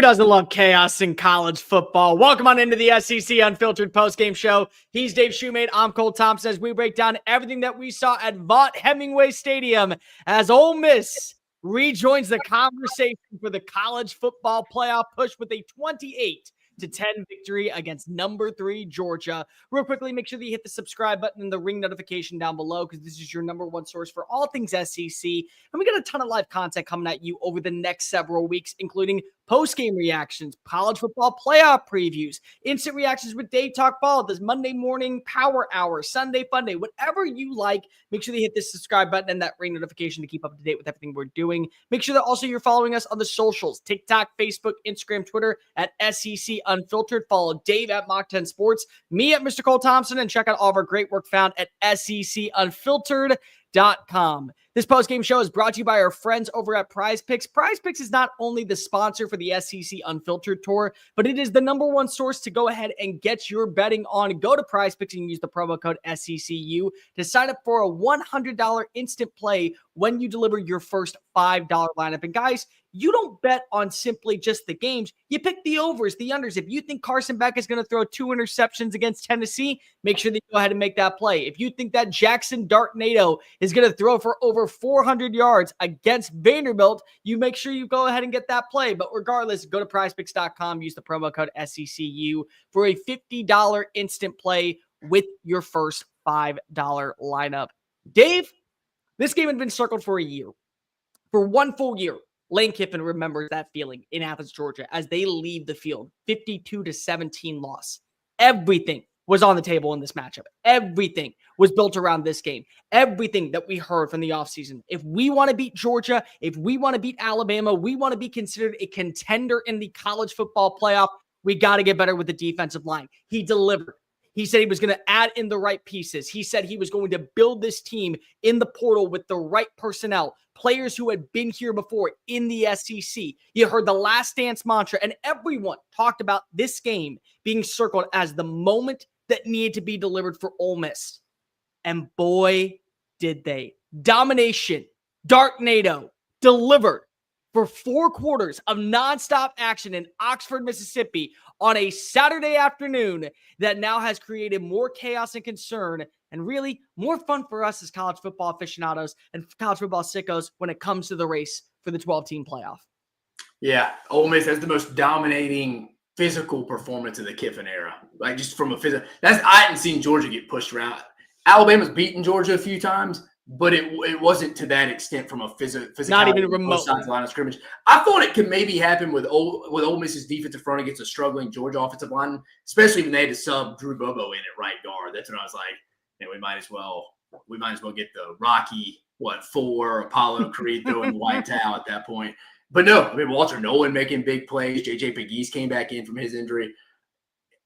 Who doesn't love chaos in college football? Welcome on into the SEC Unfiltered postgame show. He's Dave Shumate. I'm Cole Thompson as we break down everything that we saw at Vaught-Hemingway Stadium as Ole Miss rejoins the conversation for the college football playoff push with a 28-10 victory against number 3 Georgia. Real quickly, make sure that you hit the subscribe button and the ring notification down below because this is your number one source for all things SEC. And we got a ton of live content coming at you over the next several weeks, including post-game reactions, college football playoff previews, instant reactions with Dave Talk Ball, this Monday morning power hour, Sunday fun day, whatever you like. Make sure that you hit the subscribe button and that ring notification to keep up to date with everything we're doing. Make sure that also you're following us on the socials, TikTok, Facebook, Instagram, Twitter at SEC Unfiltered. Follow Dave at Mock 10 Sports, me at Mr. Cole Thompson, and check out all of our great work found at SECUnfiltered.com. This postgame show is brought to you by our friends over at Prize Picks. Prize Picks is not only the sponsor for the SEC Unfiltered Tour, but it is the number one source to go ahead and get your betting on. Go to Prize Picks and use the promo code SECU to sign up for a $100 instant play when you deliver your first $5 lineup. And guys, you don't bet on simply just the games. You pick the overs, the unders. If you think Carson Beck is going to throw 2 interceptions against Tennessee, make sure that you go ahead and make that play. If you think that Jackson Darknado is going to throw for over 400 yards against Vanderbilt, you make sure you go ahead and get that play. But regardless, go to prizepicks.com, use the promo code SECU for a $50 instant play with your first $5 lineup. Dave, this game had been circled for a year. For one full year, Lane Kiffin remembers that feeling in Athens, Georgia, as they leave the field, 52-17 loss. Everything was on the table in this matchup. Everything was built around this game. Everything that we heard from the offseason. If we want to beat Georgia, if we want to beat Alabama, we want to be considered a contender in the college football playoff, we got to get better with the defensive line. He delivered. He said he was going to add in the right pieces. He said he was going to build this team in the portal with the right personnel, players who had been here before in the SEC. You heard the last dance mantra, and everyone talked about this game being circled as the moment that needed to be delivered for Ole Miss. And boy, did they. Domination, Darknado, delivered for 4 quarters of nonstop action in Oxford, Mississippi on a Saturday afternoon that now has created more chaos and concern and really more fun for us as college football aficionados and college football sickos when it comes to the race for the 12-team playoff. Yeah, Ole Miss has the most dominating physical performance of the Kiffin era. Like just from a physical, I hadn't seen Georgia get pushed around. Alabama's beaten Georgia a few times, but it wasn't to that extent from a physical. Not even remote line of scrimmage. I thought it could maybe happen with Ole Miss's defensive front against a struggling Georgia offensive line, especially when they had to sub Drew Bobo in at right guard. That's when I was like, we might as well get the Rocky 4 Apollo Creed throwing the white towel at that point. But no, I mean Walter Nolan making big plays. JJ Pegues came back in from his injury.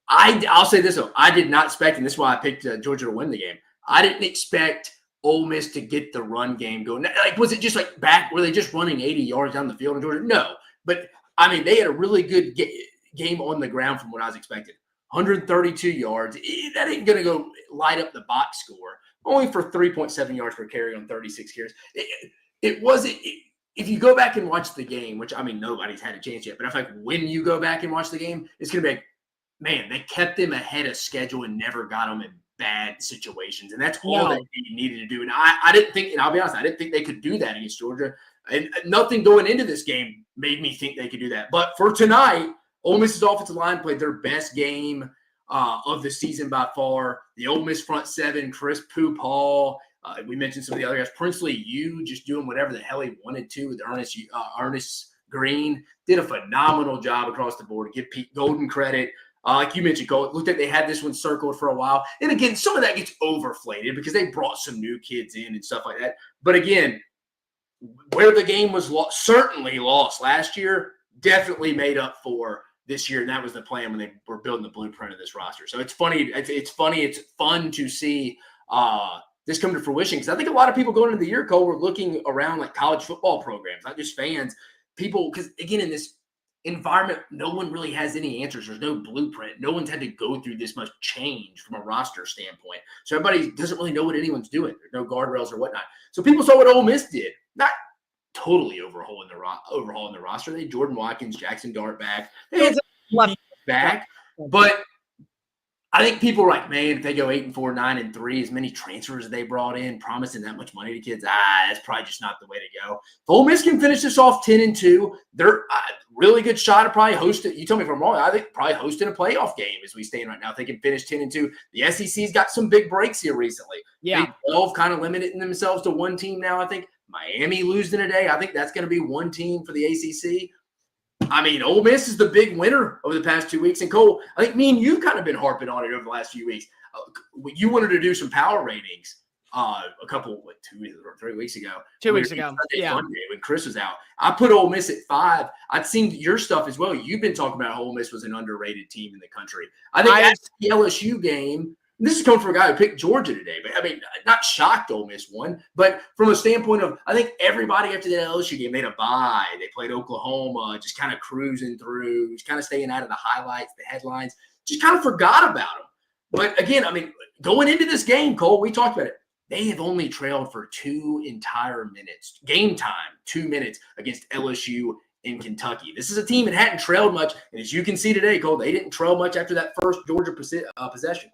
I'll say this though, I did not expect, and this is why I picked Georgia to win the game. I didn't expect Ole Miss to get the run game going. Like, was it just like back? Were they just running 80 yards down the field in Georgia? No, but I mean they had a really good game on the ground from what I was expecting. 132 yards. That ain't going to go light up the box score. Only for 3.7 yards per carry on 36 carries. It wasn't. If you go back and watch the game, which I mean nobody's had a chance yet, but I feel like when you go back and watch the game, it's going to be like, man, they kept them ahead of schedule and never got them in bad situations, and that's all that they needed to do. And I didn't think, and I'll be honest, I didn't think they could do that against Georgia. And nothing going into this game made me think they could do that. But for tonight, Ole Miss's offensive line played their best game of the season by far. The Ole Miss front seven, Chris Pooh-Paul, we mentioned some of the other guys. Princely Yu just doing whatever the hell he wanted to with Ernest Green. Did a phenomenal job across the board. Give Pete Golden credit. Like you mentioned, Cole, it looked like they had this one circled for a while. And again, some of that gets overflated because they brought some new kids in and stuff like that. But again, where the game was certainly lost last year, definitely made up for this year. And that was the plan when they were building the blueprint of this roster. So it's funny. It's funny. It's fun to see this come to fruition. Because I think a lot of people going into the year, Cole, were looking around like college football programs, not just fans. People, because again, in this environment, no one really has any answers. There's no blueprint. No one's had to go through this much change from a roster standpoint. So everybody doesn't really know what anyone's doing. There's no guardrails or whatnot. So people saw what Ole Miss did. Not totally overhauling the roster. They had Jordan Watkins, Jackson Dart back. They It had was left back, but I think people are like, man, if they go 8-4, 9-3, as many transfers as they brought in, promising that much money to kids, that's probably just not the way to go. If Ole Miss can finish this off 10-2, they're really good shot at probably hosting. You tell me if I'm wrong. I think probably hosting a playoff game as we stand right now. If they can finish 10-2, the SEC's got some big breaks here recently. Yeah, Big 12 kind of limiting themselves to one team now. I think Miami losing today. I think that's going to be one team for the ACC. I mean, Ole Miss is the big winner over the past 2 weeks. And Cole, I think me and you've kind of been harping on it over the last few weeks. You wanted to do some power ratings a couple, 2 or 3 weeks ago. 2 weeks ago. Yeah. Sunday when Chris was out. I put Ole Miss at 5. I'd seen your stuff as well. You've been talking about how Ole Miss was an underrated team in the country. I think after the LSU game, this is coming from a guy who picked Georgia today, but I mean, not shocked Ole Miss won, but from a standpoint of, I think everybody after that LSU game, they had a bye. They played Oklahoma, just kind of cruising through, just kind of staying out of the highlights, the headlines, just kind of forgot about them. But again, I mean, going into this game, Cole, we talked about it. They have only trailed for 2 entire minutes, game time, 2 minutes against LSU in Kentucky. This is a team that hadn't trailed much, and as you can see today, Cole, they didn't trail much after that first Georgia possession.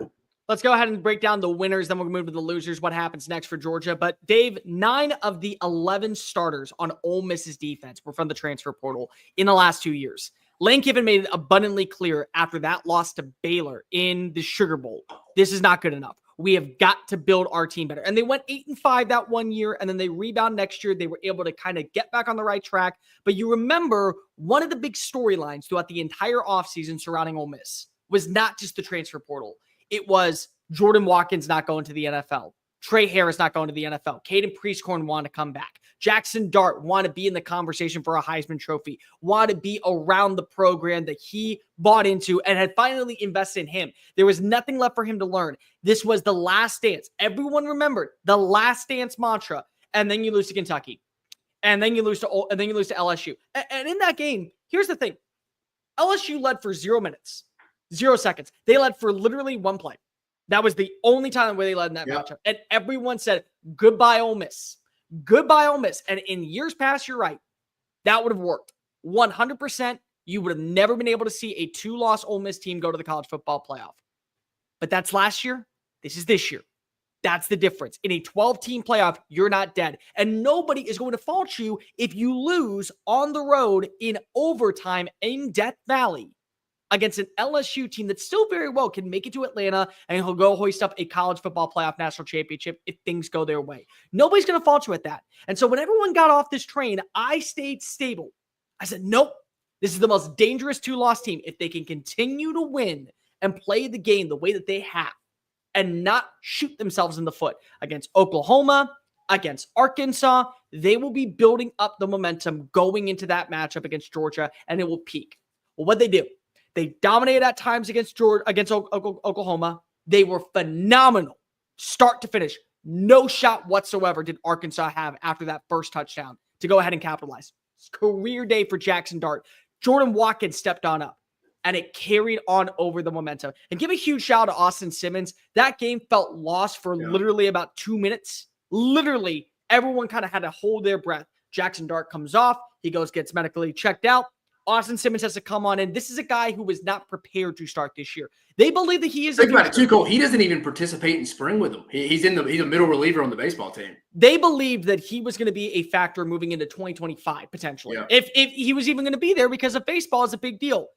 Let's go ahead and break down the winners. Then we'll move to the losers, what happens next for Georgia. But Dave, 9 of the 11 starters on Ole Miss's defense were from the transfer portal in the last 2 years. Lane Kiffin made it abundantly clear after that loss to Baylor in the Sugar Bowl. This is not good enough. We have got to build our team better. And they went 8-5 that one year, and then they rebound next year. They were able to kind of get back on the right track. But you remember one of the big storylines throughout the entire offseason surrounding Ole Miss was not just the transfer portal. It was Jordan Watkins not going to the NFL. Trey Harris not going to the NFL. Caden Priestcorn wanted to come back. Jackson Dart wanted to be in the conversation for a Heisman Trophy, wanted to be around the program that he bought into and had finally invested in him. There was nothing left for him to learn. This was the last dance. Everyone remembered the last dance mantra. And then you lose to Kentucky. And then you lose to LSU. And in that game, here's the thing. LSU led for 0 minutes. 0 seconds. They led for literally one play. That was the only time where they led in that matchup. And everyone said, goodbye, Ole Miss. Goodbye, Ole Miss. And in years past, you're right. That would have worked. 100%. You would have never been able to see a 2-loss Ole Miss team go to the college football playoff. But that's last year. This is this year. That's the difference. In a 12-team playoff, you're not dead. And nobody is going to fault you if you lose on the road in overtime in Death Valley against an LSU team that still very well can make it to Atlanta and he'll go hoist up a college football playoff national championship if things go their way. Nobody's going to fault you at that. And so when everyone got off this train, I stayed stable. I said, nope, this is the most dangerous 2-loss team. If they can continue to win and play the game the way that they have and not shoot themselves in the foot against Oklahoma, against Arkansas, they will be building up the momentum going into that matchup against Georgia, and it will peak. Well, what'd they do? They dominated at times against Oklahoma. They were phenomenal, start to finish. No shot whatsoever did Arkansas have after that first touchdown to go ahead and capitalize. Career day for Jackson Dart. Jordan Watkins stepped on up, and it carried on over the momentum. And give a huge shout out to Austin Simmons. That game felt lost for literally about 2 minutes. Literally, everyone kind of had to hold their breath. Jackson Dart comes off. He gets medically checked out. Austin Simmons has to come on in. This is a guy who was not prepared to start this year. They believe that he is. Think about it too, Cole. He doesn't even participate in spring with them. He's a middle reliever on the baseball team. They believed that he was going to be a factor moving into 2025 potentially. Yeah. If he was even going to be there, because of baseball is a big deal.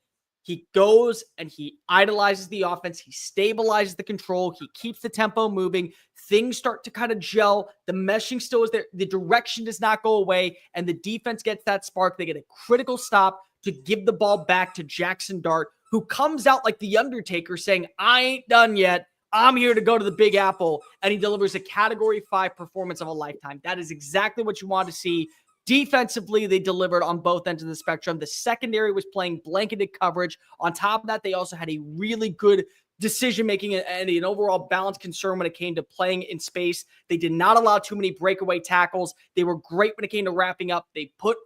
He goes and he idolizes the offense. He stabilizes the control. He keeps the tempo moving. Things start to kind of gel. The meshing still is there. The direction does not go away. And the defense gets that spark. They get a critical stop to give the ball back to Jackson Dart, who comes out like the Undertaker saying, I ain't done yet. I'm here to go to the Big Apple. And he delivers a Category 5 performance of a lifetime. That is exactly what you want to see. Defensively, they delivered on both ends of the spectrum. The secondary was playing blanketed coverage. On top of that, they also had a really good decision-making and an overall balanced concern when it came to playing in space. They did not allow too many breakaway tackles. They were great when it came to wrapping up. They put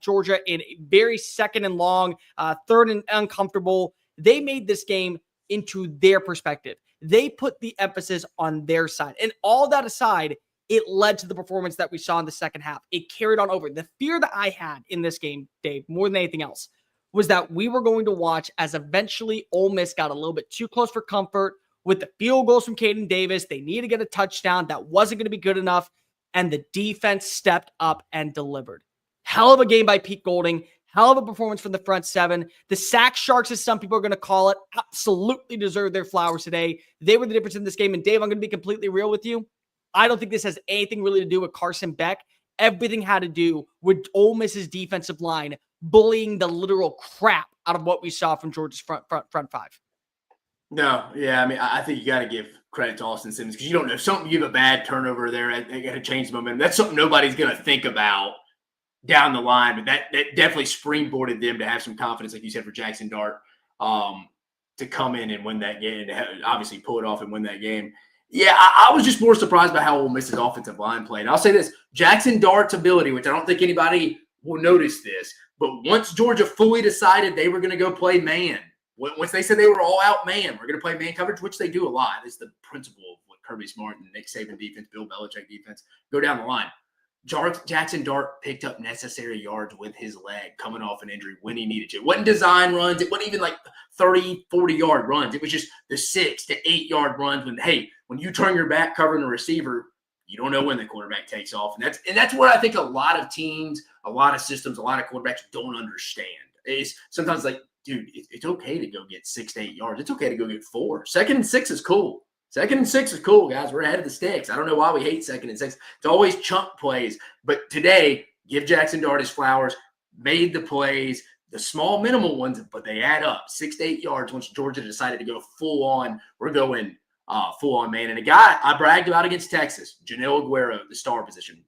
Georgia in very second and long, third and uncomfortable. They made this game into their perspective. They put the emphasis on their side. And all that aside, it led to the performance that we saw in the second half. It carried on over. The fear that I had in this game, Dave, more than anything else, was that we were going to watch as eventually Ole Miss got a little bit too close for comfort with the field goals from Caden Davis. They needed to get a touchdown. That wasn't going to be good enough. And the defense stepped up and delivered. Hell of a game by Pete Golding. Hell of a performance from the front seven. The Sack Sharks, as some people are going to call it, absolutely deserve their flowers today. They were the difference in this game. And Dave, I'm going to be completely real with you. I don't think this has anything really to do with Carson Beck. Everything had to do with Ole Miss's defensive line bullying the literal crap out of what we saw from Georgia's front five. No, yeah, I mean, I think you got to give credit to Austin Simmons because you don't know if something, you have a bad turnover there, they got to change the momentum. That's something nobody's going to think about down the line, but that definitely springboarded them to have some confidence, like you said, for Jackson Dart to come in and win that game and obviously pull it off and win that game. Yeah, I was just more surprised by how Ole Miss's offensive line played. And I'll say this, Jackson Dart's ability, which I don't think anybody will notice this, but once Georgia fully decided they were going to go play man, once they said they were all out man, we're going to play man coverage, which they do a lot. It's the principle of what Kirby Smart and Nick Saban defense, Bill Belichick defense, go down the line. Jackson Dart picked up necessary yards with his leg coming off an injury when he needed to. It wasn't design runs. It wasn't even like 30, 40-yard runs. It was just the 6 to 8-yard runs when you turn your back covering the receiver, you don't know when the quarterback takes off. And that's what I think a lot of teams, a lot of systems, a lot of quarterbacks don't understand. Is sometimes like, dude, it's okay to go get 6 to 8 yards. It's okay to go get 4. 2nd and 6 is cool. 2nd and 6 is cool, guys. We're ahead of the sticks. I don't know why we hate 2nd and 6. It's always chunk plays. But today, give Jackson Dart his flowers, made the plays, the small minimal ones, but they add up. 6 to 8 yards once Georgia decided to go full on. We're going full on man. And a guy I bragged about against Texas, Janelle Aguero, the star position.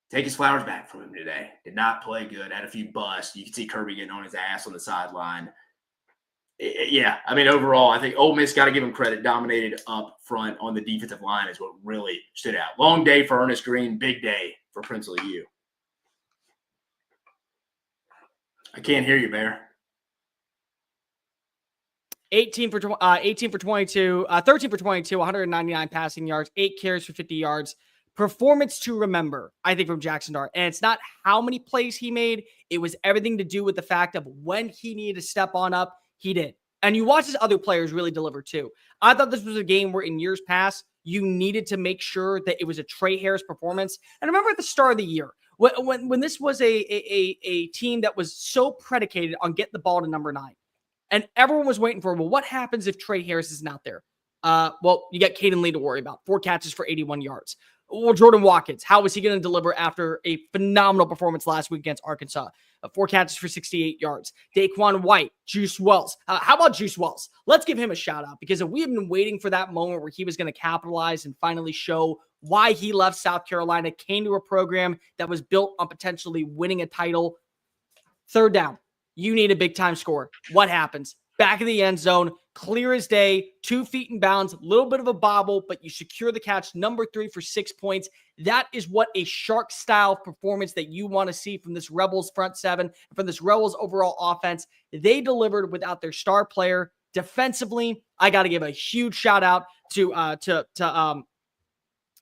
Take his flowers back from him today. Did not play good. Had a few busts. You can see Kirby getting on his ass on the sideline. Yeah, I mean, overall, I think Ole Miss got to give him credit. Dominated up front on the defensive line is what really stood out. Long day for Ernest Green. Big day for Prince of U. I can't hear you, Bear. 18 for 22, 13 for 22, 199 passing yards, 8 carries for 50 yards. Performance to remember, I think, from Jackson Dart. And it's not how many plays he made. It was everything to do with the fact of when he needed to step on up, he did. And you watch his other players really deliver too. I thought this was a game where in years past, you needed to make sure that it was a Trey Harris performance. And remember at the start of the year, when this was a team that was so predicated on getting the ball to number 9. And everyone was waiting for, well, what happens if Trey Harris isn't out there? Well, you got Caden Lee to worry about. 4 catches for 81 yards. Well, Jordan Watkins, how is he going to deliver after a phenomenal performance last week against Arkansas? 4 catches for 68 yards. Daquan White, Juice Wells. How about Juice Wells? Let's give him a shout out because we have been waiting for that moment where he was going to capitalize and finally show why he left South Carolina, came to a program that was built on potentially winning a title. 3rd down. You need a big-time score. What happens? Back in the end zone, clear as day, 2 feet in bounds, a little bit of a bobble, but you secure the catch, number 3 for 6 points. That is what a Shark-style performance that you want to see from this Rebels front 7, from this Rebels overall offense. They delivered without their star player. Defensively, I got to give a huge shout-out to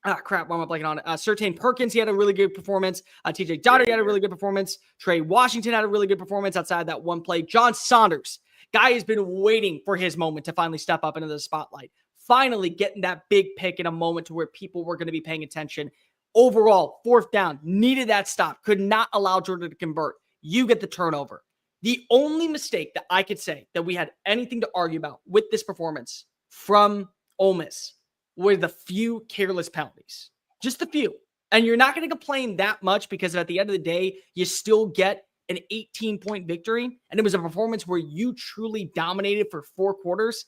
why am I blanking on it? Sertain Perkins, he had a really good performance. TJ Doherty had a really good performance. Trey Washington had a really good performance outside that one play. John Saunders, guy has been waiting for his moment to finally step up into the spotlight. Finally getting that big pick in a moment to where people were going to be paying attention. Overall, 4th down, needed that stop. Could not allow Georgia to convert. You get the turnover. The only mistake that I could say that we had anything to argue about with this performance from Ole Miss were the few careless penalties. Just a few. And you're not going to complain that much because at the end of the day, you still get an 18-point victory. And it was a performance where you truly dominated for 4 quarters.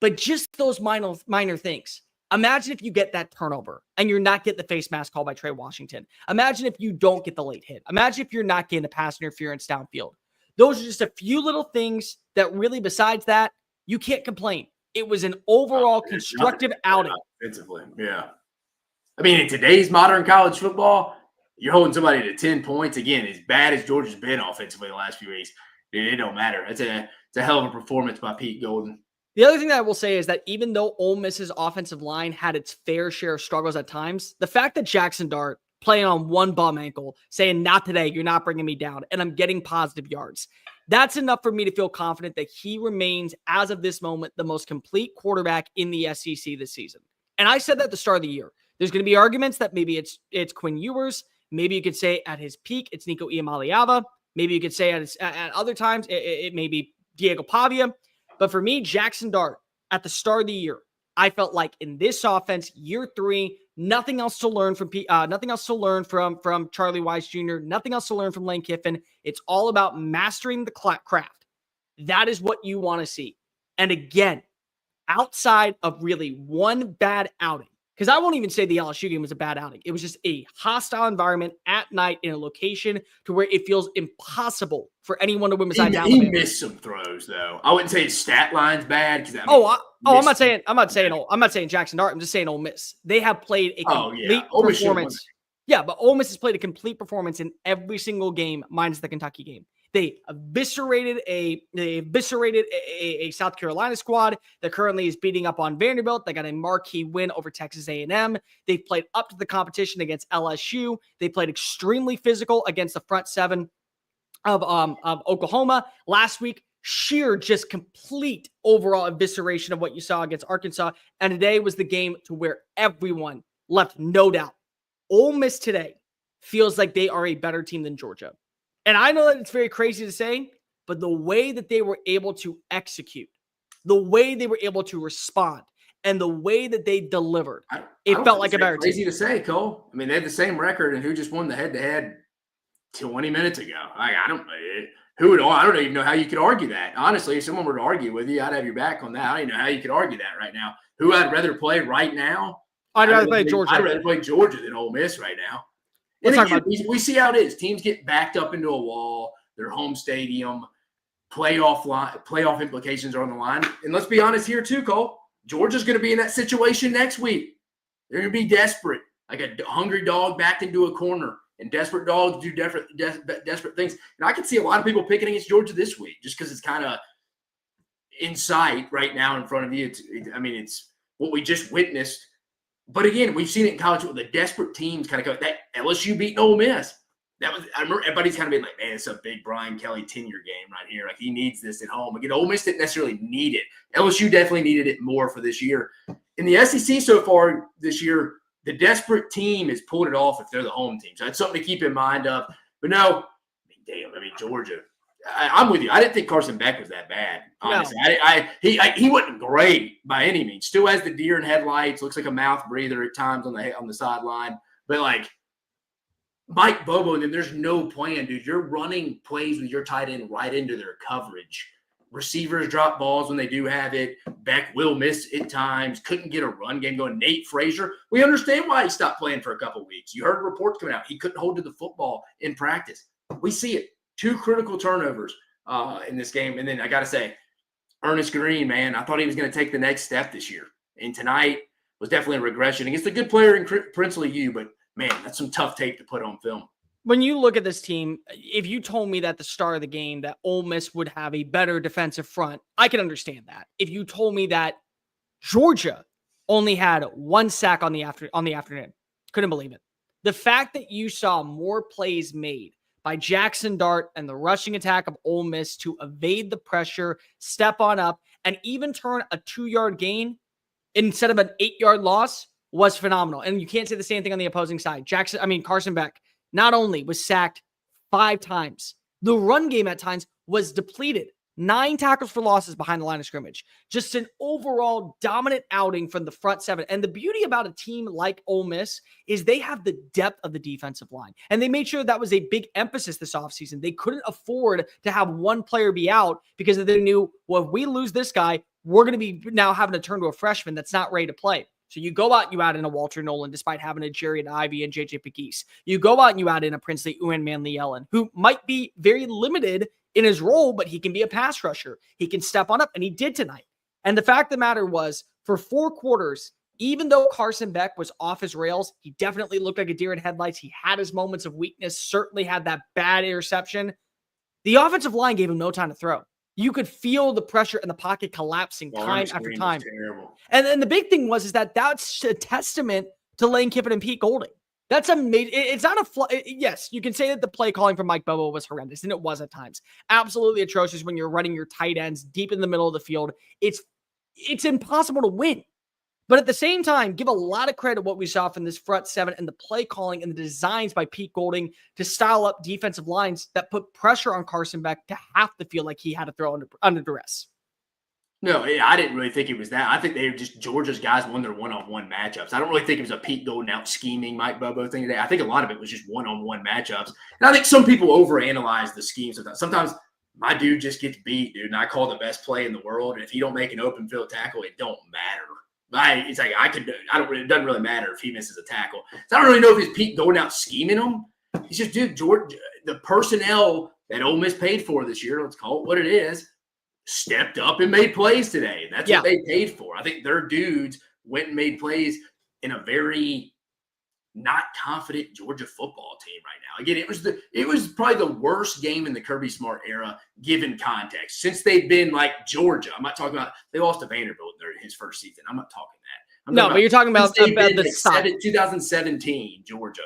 But just those minor things. Imagine if you get that turnover and you're not getting the face mask call by Trey Washington. Imagine if you don't get the late hit. Imagine if you're not getting the pass interference downfield. Those are just a few little things that really, besides that, you can't complain. It was an overall constructive outing. Offensively, yeah. I mean, in today's modern college football, you're holding somebody to 10 points. Again, as bad as Georgia's been offensively the last few weeks, it don't matter. It's a hell of a performance by Pete Golden. The other thing that I will say is that even though Ole Miss's offensive line had its fair share of struggles at times, the fact that Jackson Dart playing on one bum ankle, saying, not today, you're not bringing me down, and I'm getting positive yards, that's enough for me to feel confident that he remains, as of this moment, the most complete quarterback in the SEC this season. And I said that at the start of the year. There's going to be arguments that maybe it's Quinn Ewers. Maybe you could say at his peak, it's Nico Iamaleava. Maybe you could say at other times, it may be Diego Pavia. But for me, Jackson Dart, at the start of the year, I felt like in this offense, year 3, nothing else to learn from Charlie Weiss Jr., nothing else to learn from Lane Kiffin. It's all about mastering the craft. That is what you want to see. And again, outside of really one bad outing, because I won't even say the LSU game was a bad outing. It was just a hostile environment at night in a location to where it feels impossible for anyone to win besides Alabama. He missed some throws, though. I wouldn't say his stat line's bad. I'm not saying Jackson Dart. I'm just saying Ole Miss. They have played a complete performance. Yeah, but Ole Miss has played a complete performance in every single game, minus the Kentucky game. They eviscerated a South Carolina squad that currently is beating up on Vanderbilt. They got a marquee win over Texas A&M. They've played up to the competition against LSU. They played extremely physical against the front seven of Oklahoma last week. Sheer, just complete overall evisceration of what you saw against Arkansas. And today was the game to where everyone left no doubt. Ole Miss today feels like they are a better team than Georgia. And I know that it's very crazy to say, but the way that they were able to execute, the way they were able to respond, and the way that they delivered, it felt like a better team. Crazy to say, Cole. I mean, they had the same record, and who just won the head-to-head 20 minutes ago? I don't even know how you could argue that. Honestly, if someone were to argue with you, I'd have your back on that. I don't even know how you could argue that right now. Who I'd rather play right now? I'd rather play Georgia. I'd rather play Georgia than Ole Miss right now. And again, we see how it is. Teams get backed up into a wall, their home stadium, playoff implications are on the line. And let's be honest here too, Cole. Georgia's going to be in that situation next week. They're going to be desperate, like a hungry dog backed into a corner. And desperate dogs do desperate things. And I can see a lot of people picking against Georgia this week just because it's kind of in sight right now in front of you. It's what we just witnessed. But again, we've seen it in college with the desperate teams kind of go. That LSU beating Ole Miss. I remember everybody's kind of being like, man, it's a big Brian Kelly tenure game right here. Like, he needs this at home. Again, Ole Miss didn't necessarily need it. LSU definitely needed it more for this year. In the SEC so far this year, the desperate team has pulled it off if they're the home team. So that's something to keep in mind of. But no, Georgia. I'm with you. I didn't think Carson Beck was that bad, honestly. No. He wasn't great by any means. Still has the deer in headlights. Looks like a mouth breather at times on the sideline. But like Mike Bobo, and then there's no plan, dude. You're running plays with your tight end right into their coverage. Receivers drop balls when they do have it. Beck will miss at times. Couldn't get a run game going. Nate Frazier, we understand why he stopped playing for a couple weeks. You heard reports coming out. He couldn't hold to the football in practice. We see it. 2 critical turnovers in this game. And then I got to say, Ernest Green, man, I thought he was going to take the next step this year. And tonight was definitely a regression against a good player in Princely U, but, man, that's some tough tape to put on film. When you look at this team, if you told me that at the start of the game that Ole Miss would have a better defensive front, I can understand that. If you told me that Georgia only had 1 sack on the afternoon, couldn't believe it. The fact that you saw more plays made by Jackson Dart and the rushing attack of Ole Miss to evade the pressure, step on up, and even turn a 2-yard gain instead of an 8-yard loss was phenomenal. And you can't say the same thing on the opposing side. Carson Beck not only was sacked 5 times, the run game at times was depleted. 9 tackles for losses behind the line of scrimmage. Just an overall dominant outing from the front 7. And the beauty about a team like Ole Miss is they have the depth of the defensive line. And they made sure that was a big emphasis this offseason. They couldn't afford to have one player be out because they knew, well, if we lose this guy, we're going to be now having to turn to a freshman that's not ready to play. So you go out, you add in a Walter Nolan, despite having a Jared Ivey and JJ Pegues. You go out and you add in a Princely Uwan Manley Ellen, who might be very limited in his role, but he can be a pass rusher. He can step on up, and he did tonight. And the fact of the matter was, for 4 quarters, even though Carson Beck was off his rails, he definitely looked like a deer in headlights. He had his moments of weakness, certainly had that bad interception. The offensive line gave him no time to throw. You could feel the pressure in the pocket collapsing time after time. Terrible. And then the big thing was that's a testament to Lane Kiffin and Pete Golding. That's amazing. It's not yes, you can say that the play calling from Mike Bobo was horrendous, and it was at times. Absolutely atrocious when you're running your tight ends deep in the middle of the field. It's impossible to win. But at the same time, give a lot of credit what we saw from this front seven and the play calling and the designs by Pete Golding to style up defensive lines that put pressure on Carson Beck to have to feel like he had to throw under duress. No, I didn't really think it was that. I think they were just Georgia's guys won their one-on-one matchups. I don't really think it was a Pete Golding out scheming Mike Bobo thing today. I think a lot of it was just one-on-one matchups. And I think some people overanalyze the scheme sometimes. Sometimes my dude just gets beat, dude, and I call the best play in the world. And if he don't make an open field tackle, it don't matter. It's like it doesn't really matter if he misses a tackle. So I don't really know if it's Pete going out scheming him. He's just, dude, Georgia, the personnel that Ole Miss paid for this year, let's call it what it is, stepped up and made plays today. And that's what they paid for. I think their dudes went and made plays in a very not confident Georgia football team right now. Again, it was probably the worst game in the Kirby Smart era given context since they've been like Georgia. I'm not talking about they lost to Vanderbilt in his first season. I'm not talking that. But you're talking about the style. 2017 Georgia.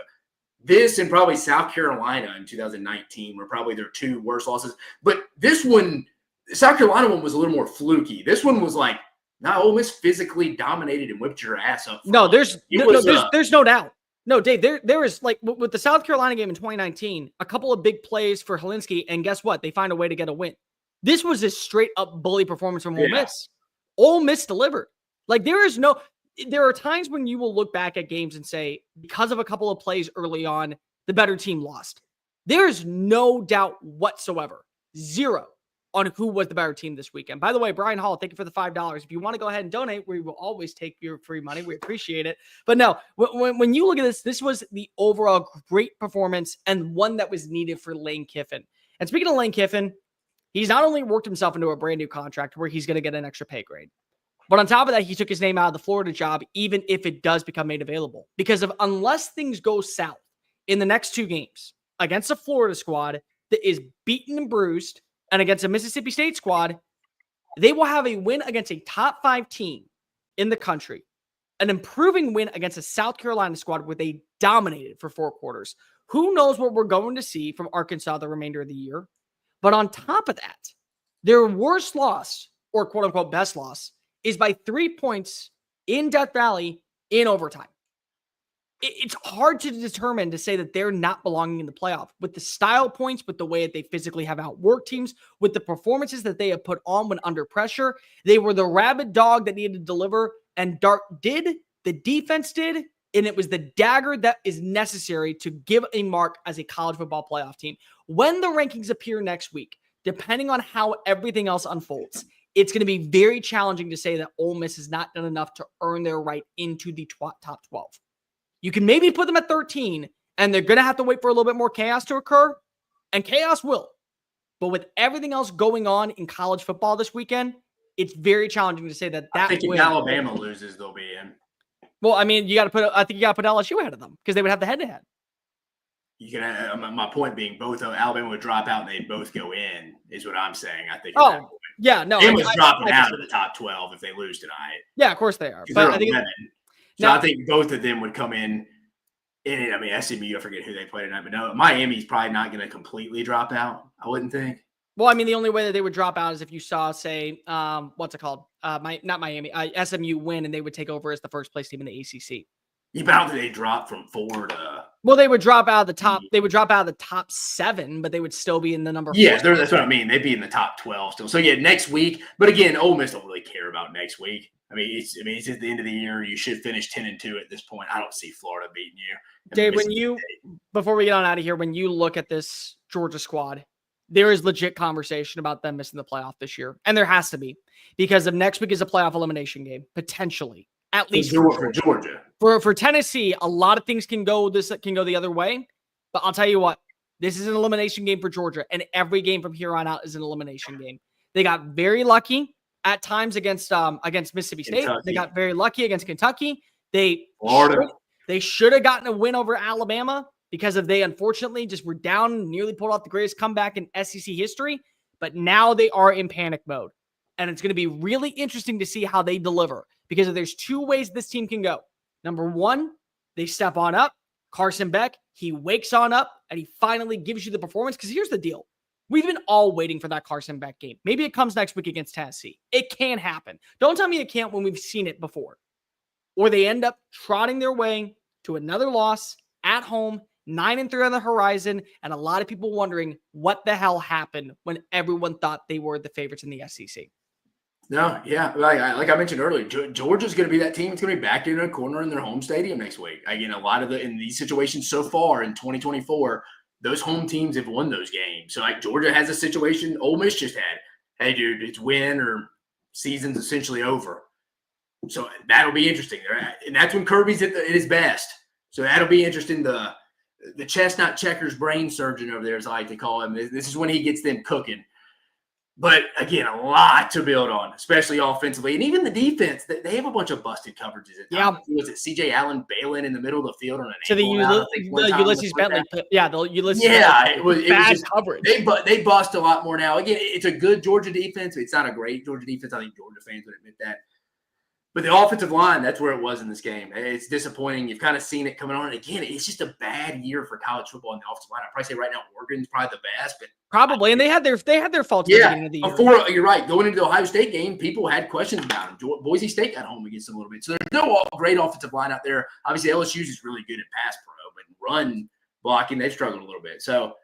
This and probably South Carolina in 2019 were probably their two worst losses. But this one, South Carolina one was a little more fluky. This one was like, Ole Miss physically dominated and whipped your ass up. No, there's no doubt. No, Dave, there is like with the South Carolina game in 2019, a couple of big plays for Helinski, and guess what? They find a way to get a win. This was a straight up bully performance from Ole Miss. Ole Miss delivered. Like there are times when you will look back at games and say, because of a couple of plays early on, the better team lost. There is no doubt whatsoever, zero, on who was the better team this weekend. By the way, Brian Hall, thank you for the $5. If you want to go ahead and donate, we will always take your free money. We appreciate it. But no, when you look at this was the overall great performance and one that was needed for Lane Kiffin. And speaking of Lane Kiffin, he's not only worked himself into a brand new contract where he's going to get an extra pay grade, but on top of that, he took his name out of the Florida job, even if it does become made available. Because unless things go south in the next two games against a Florida squad that is beaten and bruised, and against a Mississippi State squad, they will have a win against a top 5 team in the country, an improving win against a South Carolina squad where they dominated for 4 quarters. Who knows what we're going to see from Arkansas the remainder of the year? But on top of that, their worst loss, or quote unquote best loss, is by 3 points in Death Valley in overtime. It's hard to determine to say that they're not belonging in the playoff with the style points, with the way that they physically have outworked teams, with the performances that they have put on when under pressure. They were the rabid dog that needed to deliver, and Dart did, the defense did, and it was the dagger that is necessary to give a mark as a college football playoff team. When the rankings appear next week, depending on how everything else unfolds, it's going to be very challenging to say that Ole Miss has not done enough to earn their right into the top 12. You can maybe put them at 13, and they're going to have to wait for a little bit more chaos to occur, and chaos will. But with everything else going on in college football this weekend, it's very challenging to say that I think if Alabama loses, they'll be in. Well, I mean, I think you got to put LSU ahead of them because they would have the head-to-head. You can. My point being, both of Alabama would drop out and they'd both go in. Is what I'm saying. I think. Yeah, no. Alabama's dropping out of the top 12 if they lose tonight. Yeah, of course they are. But I think. I think both of them would come in. And I mean, SMU, I forget who they play tonight, but no, Miami's probably not going to completely drop out. I wouldn't think. Well, I mean, the only way that they would drop out is if you saw, say, what's it called? Not Miami, SMU win, and they would take over as the first place team in the ACC. You bound that they drop from 4 to. Well, they would drop out of the top. They would drop out of the top 7, but they would still be in the number 4. Yeah, that's what I mean. They'd be in the top 12 still. So yeah, next week. But again, Ole Miss don't really care about next week. I mean, it's at the end of the year. You should finish 10-2 at this point. I don't see Florida beating you. Dave, before we get on out of here, when you look at this Georgia squad, there is legit conversation about them missing the playoff this year, and there has to be because of next week is a playoff elimination game potentially. At least for Georgia. For Tennessee, a lot of things can go the other way. But I'll tell you what, this is an elimination game for Georgia, and every game from here on out is an elimination game. They got very lucky at times against Mississippi State. Kentucky. They got very lucky against Kentucky. They should have gotten a win over Alabama because they unfortunately just were down, nearly pulled off the greatest comeback in SEC history. but now they are in panic mode. And it's going to be really interesting to see how they deliver, because there's two ways this team can go. Number one, they step on up. Carson Beck, he wakes on up and he finally gives you the performance. Because here's the deal. We've been all waiting for that Carson Beck game. Maybe it comes next week against Tennessee. It can happen. Don't tell me it can't when we've seen it before. Or they end up trotting their way to another loss at home, 9-3 on the horizon, and a lot of people wondering what the hell happened when everyone thought they were the favorites in the SEC. No, yeah. Like I mentioned earlier, Georgia's going to be that team. It's going to be backed in a corner in their home stadium next week. Again, a lot of in these situations so far in 2024, those home teams have won those games. So like Georgia has a situation Ole Miss just had. Hey, dude, it's win or season's essentially over. So that'll be interesting. And that's when Kirby's at his best. So that'll be interesting. The chestnut checkers brain surgeon over there, as I like to call him. This is when he gets them cooking. But again, a lot to build on, especially offensively. And even the defense, they have a bunch of busted coverages at times. Yeah. Was it C.J. Allen bailing in the middle of the field on an the Ulysses Bentley. Yeah, the Ulysses Bentley. It was just coverage. They bust a lot more now. Again, it's a good Georgia defense. It's not a great Georgia defense. I think Georgia fans would admit that. But the offensive line, that's where it was in this game. It's disappointing. You've kind of seen it coming on. And again, it's just a bad year for college football in the offensive line. I'd probably say right now Oregon's probably the best. But probably, and they had their faults at the beginning of the year. Before, you're right. Going into the Ohio State game, people had questions about them. Boise State got home against them a little bit. So there's no great offensive line out there. Obviously, LSU's is really good at pass pro, but run blocking, they've struggled a little bit. So,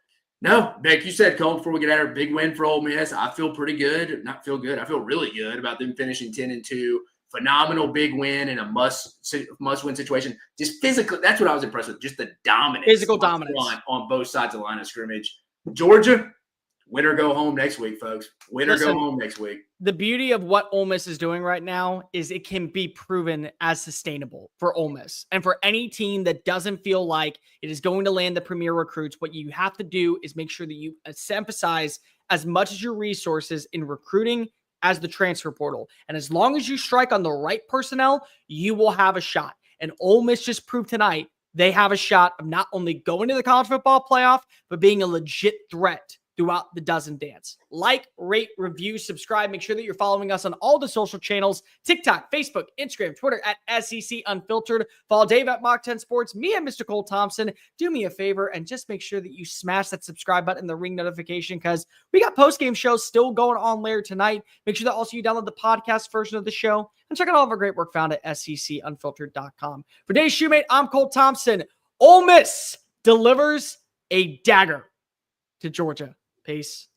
no, Beck, you said, Cole, before we get at our big win for Ole Miss, I feel pretty good. Not feel good. I feel really good about them finishing 10-2. Phenomenal big win in a must-win situation. Just physically, that's what I was impressed with. Just the dominance. Physical dominance. On both sides of the line of scrimmage. Georgia, win or go home next week, folks. Win or go home next week. The beauty of what Ole Miss is doing right now is it can be proven as sustainable for Ole Miss. And for any team that doesn't feel like it is going to land the premier recruits, what you have to do is make sure that you emphasize as much as your resources in recruiting as the transfer portal. And as long as you strike on the right personnel, you will have a shot. And Ole Miss just proved tonight they have a shot of not only going to the college football playoff, but being a legit threat throughout the dozen dance. Like, rate, review, subscribe. Make sure that you're following us on all the social channels, TikTok, Facebook, Instagram, Twitter at SEC Unfiltered. Follow Dave at Mock 10 Sports, me and Mr. Cole Thompson. Do me a favor and just make sure that you smash that subscribe button and the ring notification, because we got post-game shows still going on later tonight. Make sure that also you download the podcast version of the show and check out all of our great work found at secunfiltered.com. For Dave Shumate, I'm Cole Thompson. Ole Miss delivers a dagger to Georgia. Peace.